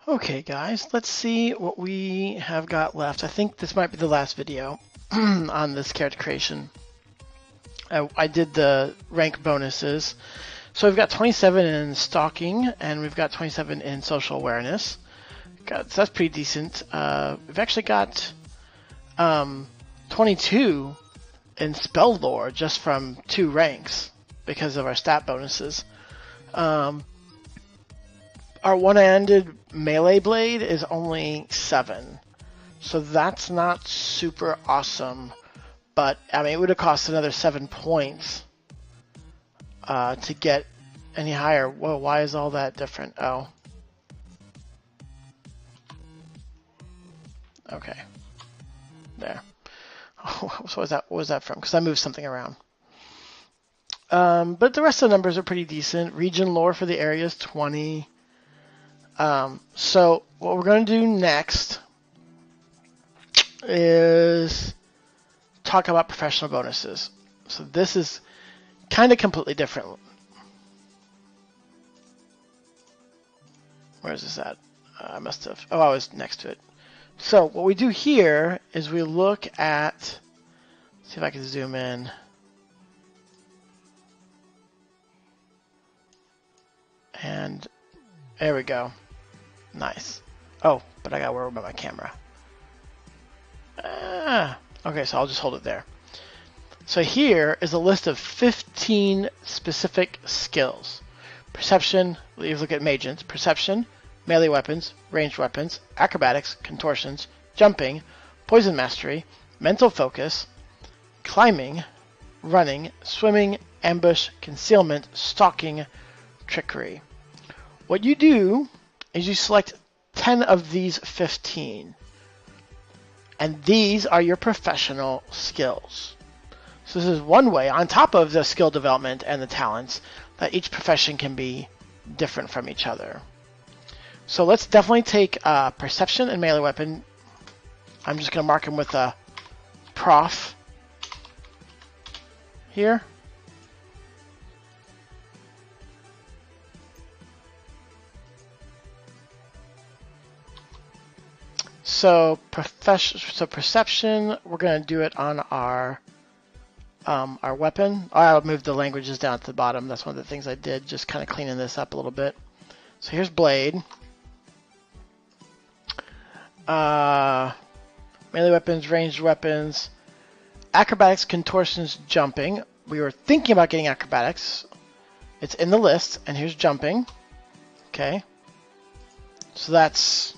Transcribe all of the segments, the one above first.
Okay guys, let's see what we have got left. I think this might be the last video on this character creation. I did the rank bonuses. So we've got 27 in stalking and we've got 27 in social awareness. So that's pretty decent. We've actually got 22 in spell lore just from 2 ranks because of our stat bonuses. Our one-handed melee blade is only 7, so that's not super awesome. But I mean, it would have cost another 7 points to get any higher. Whoa, why is all that different? Oh, okay, there. Oh, so what was that from? Because I moved something around. But the rest of the numbers are pretty decent. Region lore for the area is 20. So what we're going to do next is talk about professional bonuses. So this is kind of completely different. Where is this at? I must have. Oh, I was next to it. So what we do here is we look at. See if I can zoom in. And there we go. Nice. Oh, but I gotta worry about my camera. Okay, so I'll just hold it there. So here is a list of 15 specific skills. Perception, you look at Magents, perception, melee weapons, ranged weapons, acrobatics, contortions, jumping, poison mastery, mental focus, climbing, running, swimming, ambush, concealment, stalking, trickery. What you do is you select 10 of these 15. And these are your professional skills. So this is one way, on top of the skill development and the talents, that each profession can be different from each other. So let's definitely take perception and melee weapon. I'm just going to mark them with a prof here. So perception, we're going to do it on our weapon. I'll move the languages down at the bottom. That's one of the things I did, just kind of cleaning this up a little bit. So here's blade. Melee weapons, ranged weapons, acrobatics, contortions, jumping. We were thinking about getting acrobatics. It's in the list, and here's jumping. Okay. So that's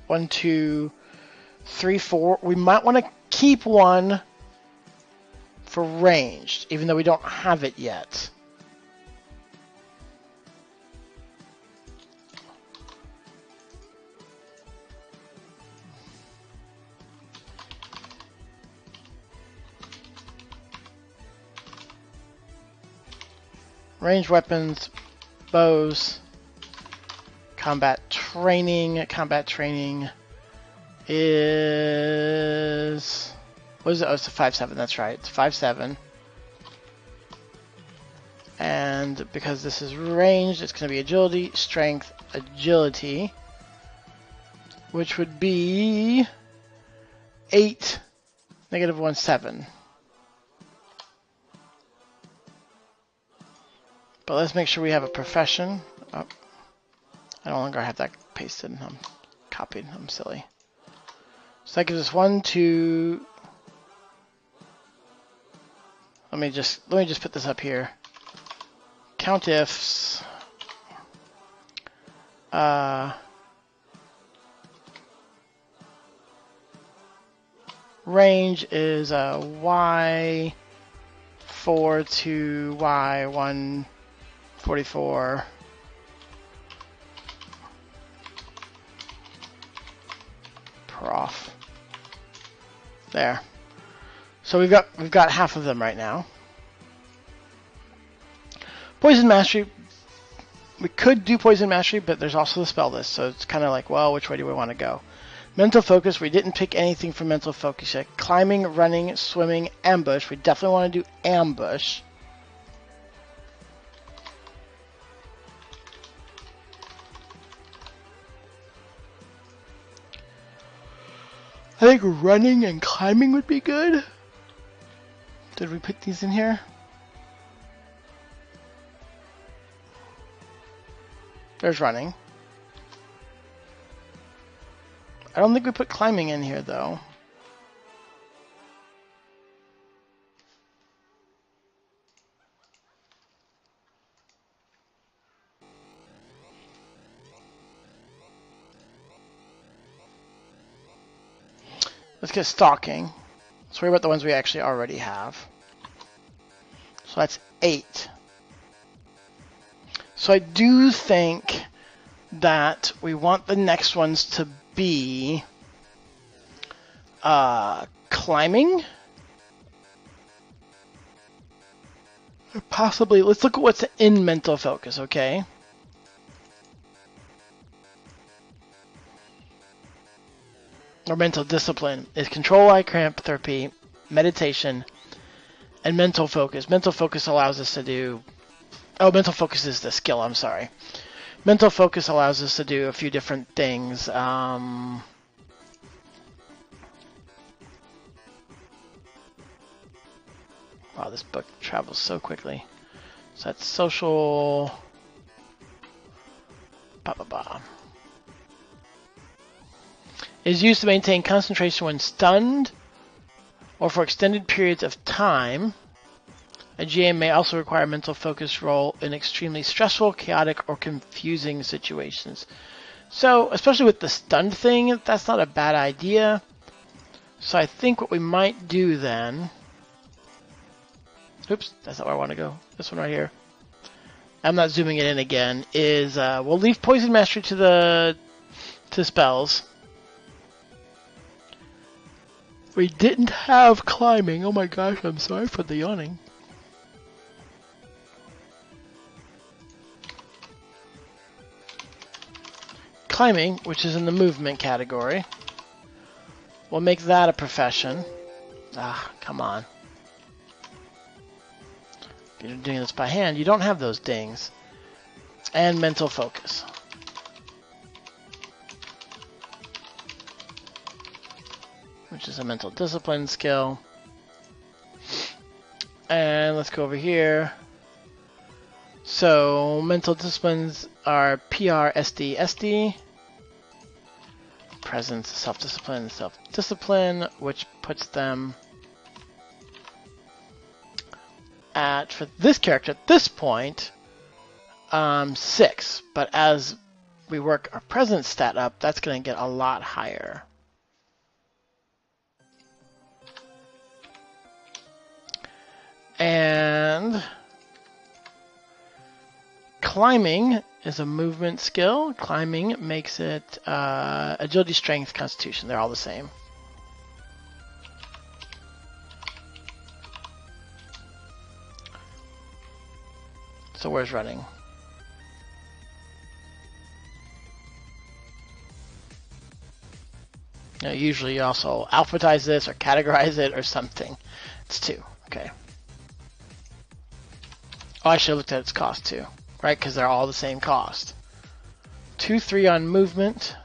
1, 2, 3, 4. We might want to keep one for ranged, even though we don't have it yet. Ranged weapons, bows, combat training. Combat training is, what is it? Oh, it's a 5/7. That's right. It's 5/7. And because this is ranged, it's going to be agility, strength, agility, which would be 8, -1, 7. But let's make sure we have a profession. Oh, I no longer have that pasted. I'm copied. I'm silly. So that gives us 1, 2. Let me just put this up here. Count ifs. Range is Y4 to Y144. Prof. There. So we've got half of them right now. Poison mastery. We could do poison mastery, but there's also the spell list, so it's kind of like, well, which way do we want to go? Mental focus. We didn't pick anything for mental focus yet. Climbing, running, swimming, ambush. We definitely want to do ambush. think running and climbing would be good. Did we put these in here? There's running. I don't think we put climbing in here, though. Let's get stalking. Let's worry about the ones we actually already have. So that's 8. So I do think that we want the next ones to be climbing. Or possibly, let's look at what's in mental focus, okay? Or mental discipline is control lycanthropy, meditation, and mental focus. Mental focus allows us to do... Oh, mental focus is the skill, I'm sorry. Mental focus allows us to do a few different things. Wow, this book travels so quickly. So that's social... Is used to maintain concentration when stunned or for extended periods of time. A GA may also require mental focus role in extremely stressful, chaotic, or confusing situations. So, especially with the stunned thing, that's not a bad idea. So I think what we might do then... Oops, that's not where I want to go. This one right here. I'm not zooming it in again. Is we'll leave Poison Mastery to spells. We didn't have climbing. Oh my gosh, I'm sorry for the yawning. Climbing, which is in the movement category. We'll make that a profession. Ah, come on. If you're doing this by hand, you don't have those dings. And mental focus. Which is a mental discipline skill. And let's go over here. So, mental disciplines are PR, SD, SD. Presence, self-discipline, self-discipline, which puts them at, for this character at this point, 6. But as we work our presence stat up, that's going to get a lot higher. And climbing is a movement skill. Climbing makes it agility, strength, constitution. They're all the same. So where's running? Now, usually you also alphabetize this or categorize it or something. It's 2. Okay. Oh, I should have looked at its cost too, right? Because they're all the same cost. 2, 3 on movement.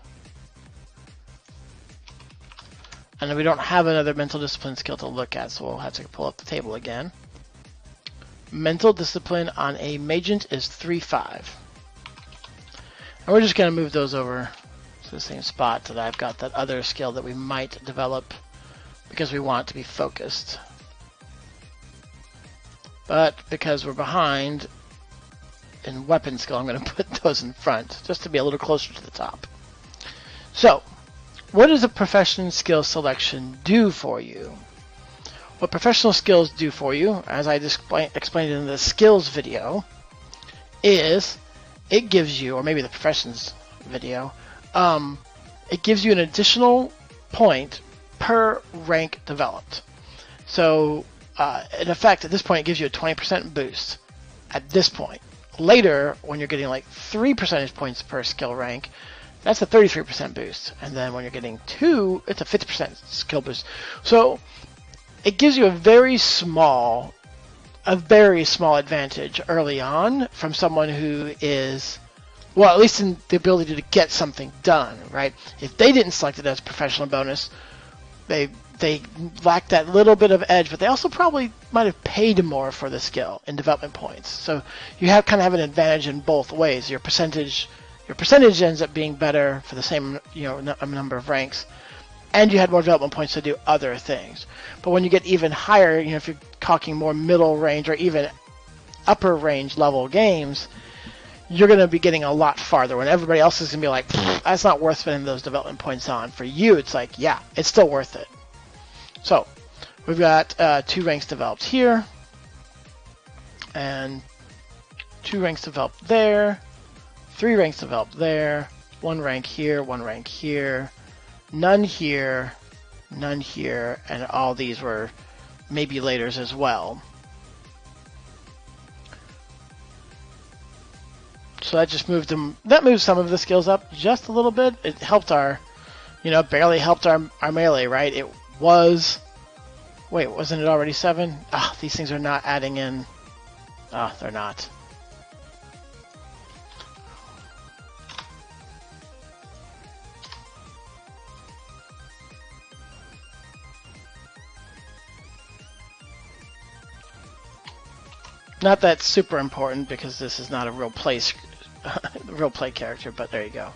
And then we don't have another mental discipline skill to look at, so we'll have to pull up the table again. Mental discipline on a magent is 3, 5. And we're just going to move those over to the same spot so that I've got that other skill that we might develop because we want it to be focused. But because we're behind in weapon skill, I'm going to put those in front just to be a little closer to the top. So, what does a profession skill selection do for you? What professional skills do for you, as I explained in the skills video, is it gives you, or maybe the professions video, it gives you an additional point per rank developed. So, in effect, at this point, it gives you a 20% boost at this point. Later, when you're getting like 3 percentage points per skill rank, that's a 33% boost. And then when you're getting 2, it's a 50% skill boost. So it gives you a very small advantage early on from someone who is, well, at least in the ability to get something done, right? If they didn't select it as professional bonus, They lack that little bit of edge, but they also probably might have paid more for the skill in development points. So you kind of have an advantage in both ways. Your percentage ends up being better for the same number of ranks, and you had more development points to do other things. But when you get even higher, if you're talking more middle range or even upper range level games, you're going to be getting a lot farther when everybody else is going to be like, that's not worth spending those development points on. For you, it's like, yeah, it's still worth it. So we've got 2 ranks developed here, and 2 ranks developed there, 3 ranks developed there, 1 rank here, 1 rank here, none here, none here, and all these were maybe laters as well. So that just moved them. That moved some of the skills up just a little bit. It helped our, barely helped our melee, right? It was. Wait, wasn't it already 7? Ah, these things are not adding in. Ah, they're not. Not that super important because this is not a real play character, but there you go.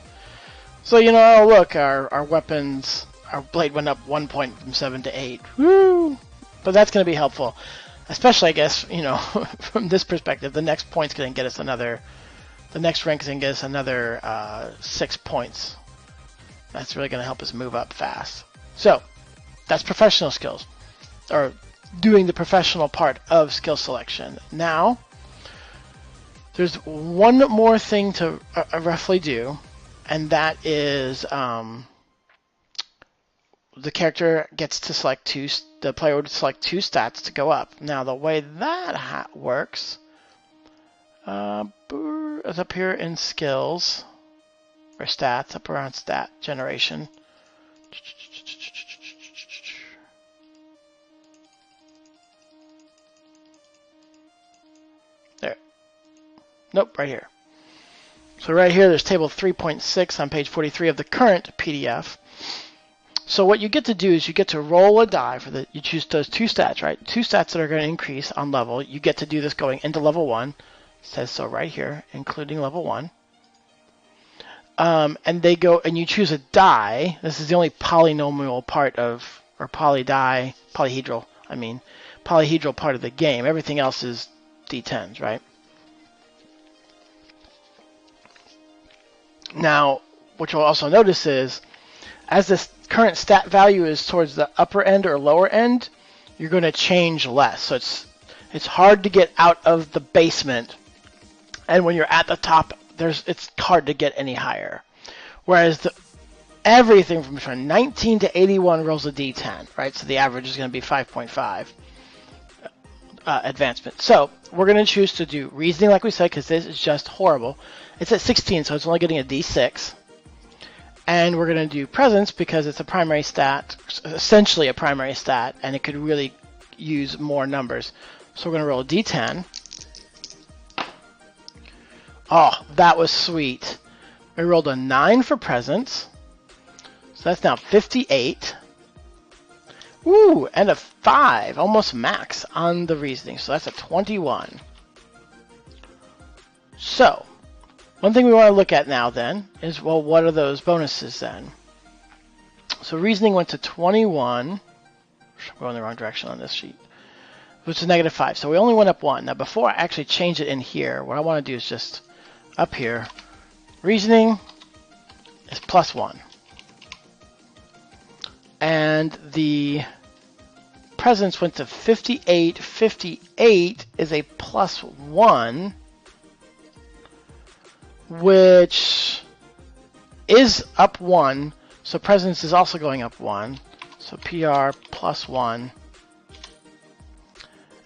So oh look, our weapons, our blade went up 1 point from 7 to 8. Woo! But that's going to be helpful, especially I guess from this perspective. The next point's going to get us another. The next rank is going to get us another 6 points. That's really going to help us move up fast. So that's professional skills, or doing the professional part of skill selection. Now, there's one more thing to roughly do, and that is the character gets to select the player would select 2 stats to go up. Now, the way that works is up here in skills, or stats, up around stat generation. Nope, right here. So right here, there's table 3.6 on page 43 of the current PDF. So what you get to do is you get to roll a die for you choose those 2 stats, right? 2 stats that are going to increase on level. You get to do this going into level 1. It says so right here, including level 1. And they go, and you choose a die. This is the only polynomial part of, or polyhedral part of the game. Everything else is D10s, right? Now, what you'll also notice is, as this current stat value is towards the upper end or lower end, you're going to change less. So it's hard to get out of the basement, and when you're at the top, it's hard to get any higher. Whereas everything from 19 to 81 rolls a D10, right? So the average is going to be 5.5 advancement. So we're going to choose to do reasoning, like we said, because this is just horrible. It's at 16, so it's only getting a D6. And we're going to do presence because it's a primary stat, essentially a primary stat, and it could really use more numbers. So we're going to roll a D10. Oh, that was sweet. We rolled a 9 for presence. So that's now 58. Woo, and a 5, almost max on the reasoning. So that's a 21. So, one thing we want to look at now then is, well, what are those bonuses then? So reasoning went to 21. I'm going the wrong direction on this sheet. Which is -5. So we only went up 1. Now before I actually change it in here, what I want to do is just up here. Reasoning is +1. And the presence went to 58. 58 is a +1. Which is up 1, so presence is also going up 1, so PR +1,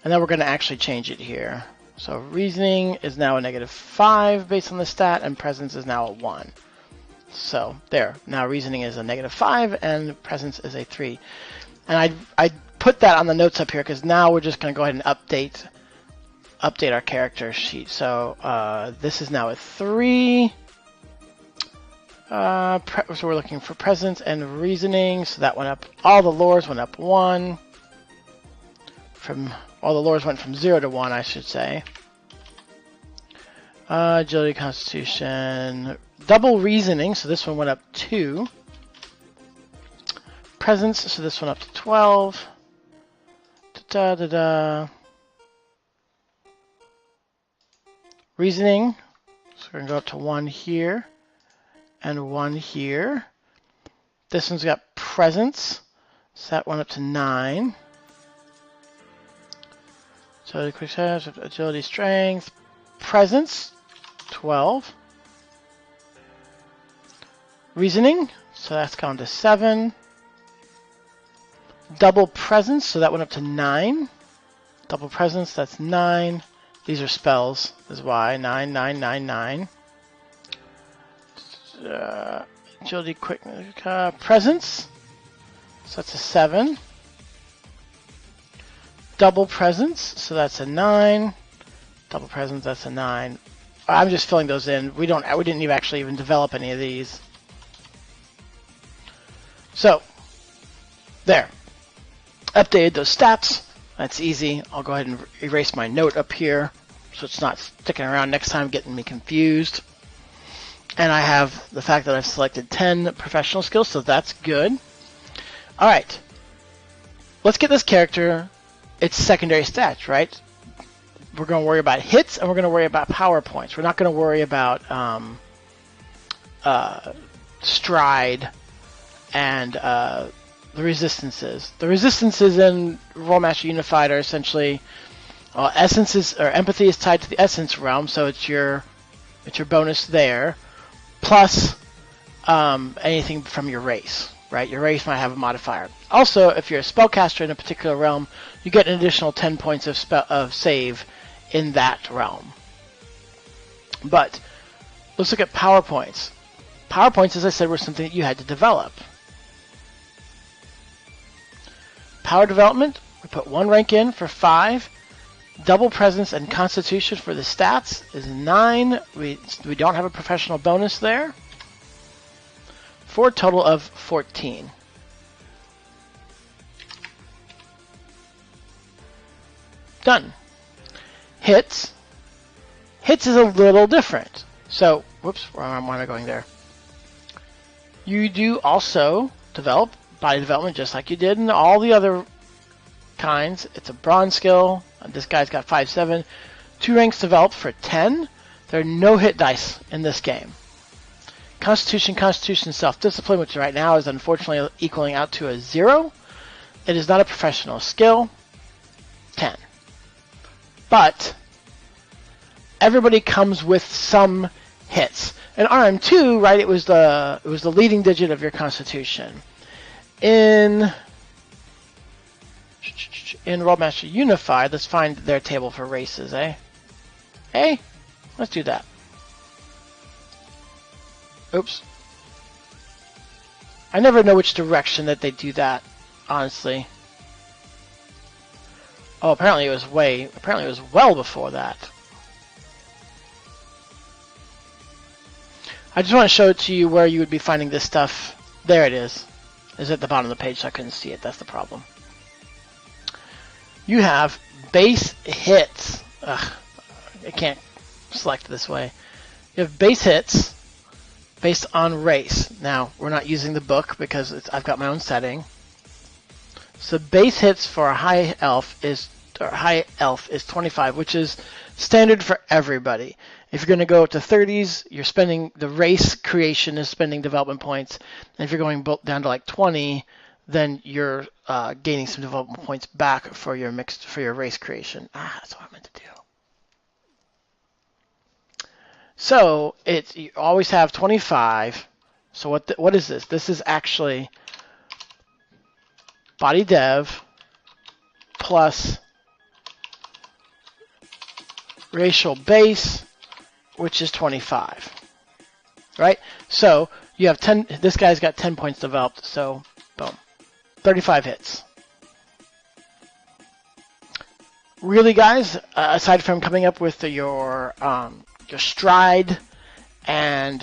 and then we're going to actually change it here. So reasoning is now a -5 based on the stat, and presence is now a 1. So there, now reasoning is a -5, and presence is a 3. And I put that on the notes up here because now we're just going to go ahead and update our character sheet. So this is now a 3. So we're looking for presence and reasoning. So that went up. All the lores went up 1. All the lores went from 0 to 1, I should say. Agility, Constitution, double reasoning. So this one went up 2. Presence. So this one up to 12. Da da da. Reasoning. So we're gonna go up to 1 here. And 1 here. This one's got presence, so that went up to 9. So quick steps, agility, strength, presence, 12. Reasoning, so that's gone to 7. Double presence, so that went up to 9. Double presence, that's 9. These are spells, is why 9, 9, 9, 9. Agility, quick, presence, so that's a 7. Double presence, so that's a 9. Double presence, that's a 9. I'm just filling those in. We didn't even actually develop any of these. So there, updated those stats. That's easy. I'll go ahead and erase my note up here so it's not sticking around next time getting me confused. And I have the fact that I've selected 10 professional skills, so that's good. All right, let's get this character its secondary stats, right? We're going to worry about hits, and we're going to worry about power points. We're not going to worry about stride and the resistances. The resistances in Rolemaster Unified are essentially essences, or empathy is tied to the essence realm, so it's your bonus there. Plus anything from your race, right? Your race might have a modifier. Also, if you're a spellcaster in a particular realm, you get an additional 10 points of save in that realm. But let's look at power points. Power points, as I said, were something that you had to develop. Power development, we put 1 rank in for 5. Double presence and constitution for the stats is 9. We don't have a professional bonus there. For a total of 14. Done. Hits. Hits is a little different. So, whoops, why am I going there? You do also develop body development just like you did in all the other kinds. It's a bronze skill. This guy's got 5/7. 2 ranks developed for 10. There are no hit dice in this game. Constitution, self-discipline, which right now is unfortunately equaling out to a 0. It is not a professional skill. 10. But everybody comes with some hits. In RM2, right, it was the leading digit of your constitution. In Rolemaster Unified, let's find their table for races, eh? Hey, let's do that. Oops. I never know which direction that they do that, honestly. Oh, apparently it was well before that. I just want to show it to you where you would be finding this stuff. There it is. It's at the bottom of the page, so I couldn't see it. That's the problem. You have base hits. Ugh, I can't select this way. You have base hits based on race. Now, we're not using the book because I've got my own setting. So base hits for a high elf is 25, which is standard for everybody. If you're going to go to 30s, you're spending the race creation is spending development points, and if you're going down to like 20, then you're gaining some development points back for your race creation. That's what I meant to do. So you always have 25. So what is this? This is actually body dev plus racial base, which is 25. Right? So you have 10. This guy's got 10 points developed. So boom, 35 hits. Really, guys, aside from coming up with your stride and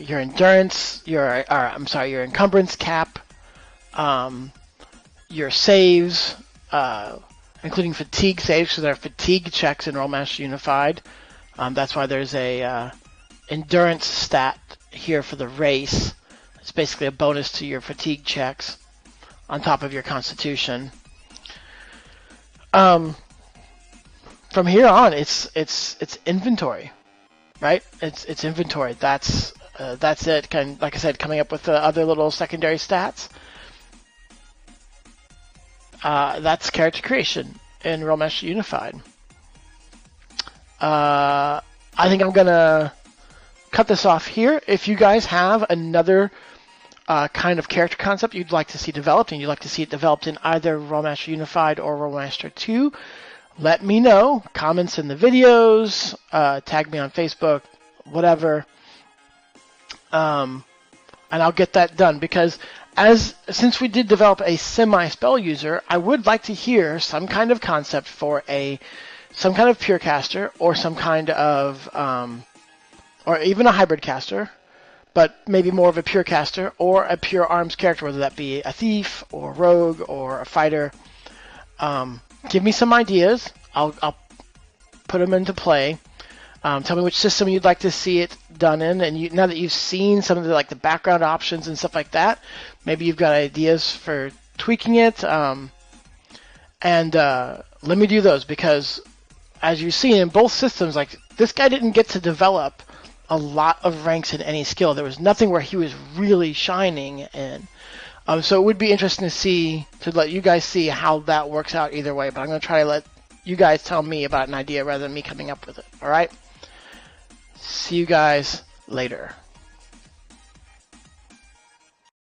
your endurance, your encumbrance cap, your saves, including fatigue saves, so there are fatigue checks in Rolemaster Unified. That's why there's a endurance stat here for the race. It's basically a bonus to your fatigue checks on top of your constitution. From here on, it's inventory, right? It's inventory. That's it. Like I said, coming up with the other little secondary stats. That's character creation in Rolemaster Unified. I think I'm gonna cut this off here. If you guys have another kind of character concept you'd like to see developed, and you'd like to see it developed in either Rolemaster Unified or Rolemaster 2, let me know. Comments in the videos, tag me on Facebook, whatever, and I'll get that done, because since we did develop a semi-spell user, I would like to hear some kind of concept for some kind of pure caster, or some kind of or even a hybrid caster, but maybe more of a pure caster or a pure arms character, whether that be a thief or a rogue or a fighter. Give me some ideas. I'll put them into play. Tell me which system you'd like to see it done in, and now that you've seen some of the background options and stuff like that, maybe you've got ideas for tweaking it. And let me do those, because as you've seen in both systems, this guy didn't get to develop a lot of ranks in any skill. There was nothing where he was really shining in. So it would be interesting to let you guys see how that works out either way. But I'm going to try to let you guys tell me about an idea rather than me coming up with it. All right? See you guys later.